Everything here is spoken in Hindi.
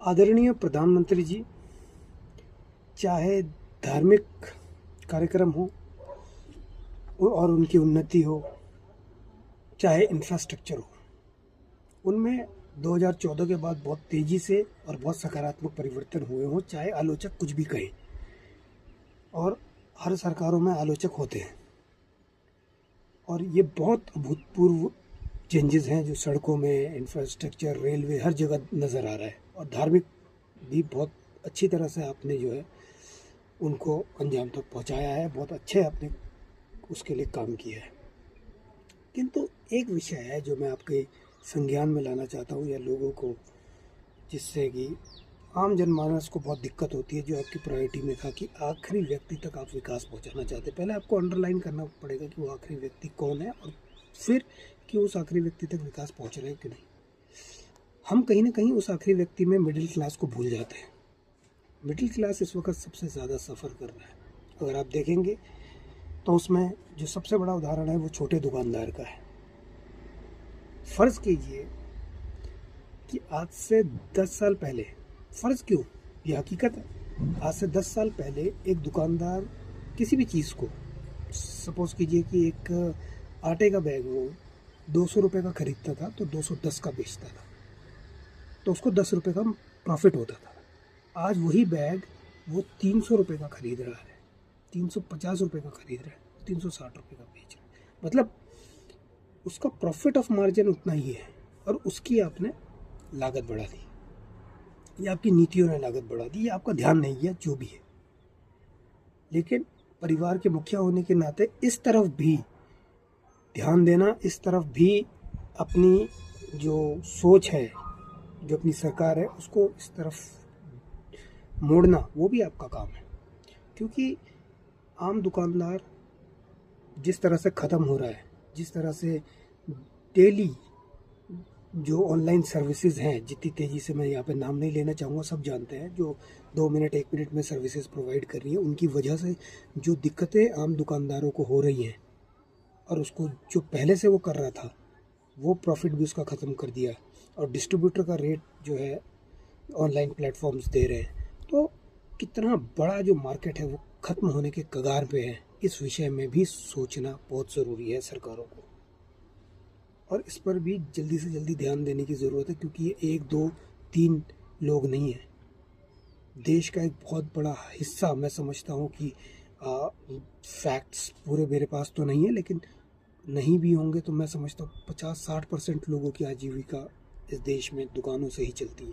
आदरणीय प्रधानमंत्री जी, चाहे धार्मिक कार्यक्रम हो और उनकी उन्नति हो, चाहे इंफ्रास्ट्रक्चर हो, उनमें 2014 के बाद बहुत तेज़ी से और बहुत सकारात्मक परिवर्तन हुए हों, चाहे आलोचक कुछ भी कहें। और हर सरकारों में आलोचक होते हैं और ये बहुत अभूतपूर्व चेंजेस हैं जो सड़कों में, इंफ्रास्ट्रक्चर, रेलवे, हर जगह नज़र आ रहा है। और धार्मिक भी बहुत अच्छी तरह से आपने जो है उनको अंजाम तक पहुंचाया है, बहुत अच्छे आपने उसके लिए काम किया है। किंतु एक विषय है जो मैं आपके संज्ञान में लाना चाहता हूँ, या लोगों को, जिससे कि आम जनमानस को बहुत दिक्कत होती है, जो आपकी प्रायोरिटी में था कि आखिरी व्यक्ति तक आप विकास पहुंचाना चाहते हैं। पहले आपको अंडरलाइन करना पड़ेगा कि वो आखिरी व्यक्ति कौन है, और फिर कि उस आखिरी व्यक्ति तक विकास पहुंच रहा है कि नहीं। हम कहीं ना कहीं उस आखिरी व्यक्ति में मिडिल क्लास को भूल जाते हैं। मिडिल क्लास इस वक्त सबसे ज़्यादा सफ़र कर रहा है। अगर आप देखेंगे तो उसमें जो सबसे बड़ा उदाहरण है वो छोटे दुकानदार का है। फ़र्ज़ कीजिए कि आज से 10 साल पहले, फ़र्ज़ क्यों, ये हकीकत है, आज से 10 साल पहले एक दुकानदार किसी भी चीज़ को, सपोज़ कीजिए कि एक आटे का बैग वो 200 रुपये का खरीदता था तो 210 का बेचता था, तो उसको 10 रुपये का प्रॉफिट होता था। आज वही बैग वो 300 रुपये का खरीद रहा है, 350 रुपये का खरीद रहा है, 360 रुपये का बेच रहा है। मतलब उसका प्रॉफिट ऑफ मार्जिन उतना ही है, और उसकी आपने लागत बढ़ा दी, या आपकी नीतियों ने लागत बढ़ा दी, या आपका ध्यान नहीं है, जो भी है। लेकिन परिवार के मुखिया होने के नाते इस तरफ भी ध्यान देना, इस तरफ भी अपनी जो सोच है, जो अपनी सरकार है, उसको इस तरफ मोड़ना, वो भी आपका काम है। क्योंकि आम दुकानदार जिस तरह से ख़त्म हो रहा है, जिस तरह से डेली जो ऑनलाइन सर्विसेज हैं, जितनी तेज़ी से, मैं यहाँ पे नाम नहीं लेना चाहूँगा, सब जानते हैं, जो 2 मिनट 1 मिनट में सर्विसेज प्रोवाइड कर रही हैं, उनकी वजह से जो दिक्कतें आम दुकानदारों को हो रही हैं, और उसको जो पहले से वो कर रहा था वो प्रॉफिट भी उसका ख़त्म कर दिया, और डिस्ट्रीब्यूटर का रेट जो है ऑनलाइन प्लेटफॉर्म्स दे रहे हैं, तो कितना बड़ा जो मार्केट है वो ख़त्म होने के कगार पे है। इस विषय में भी सोचना बहुत ज़रूरी है सरकारों को, और इस पर भी जल्दी से जल्दी ध्यान देने की ज़रूरत है। क्योंकि ये 1 2 3 लोग नहीं हैं, देश का एक बहुत बड़ा हिस्सा, मैं समझता हूँ कि फैक्ट्स पूरे मेरे पास तो नहीं है, लेकिन नहीं भी होंगे तो मैं समझता हूँ 50-60% लोगों की आजीविका इस देश में दुकानों से ही चलती है।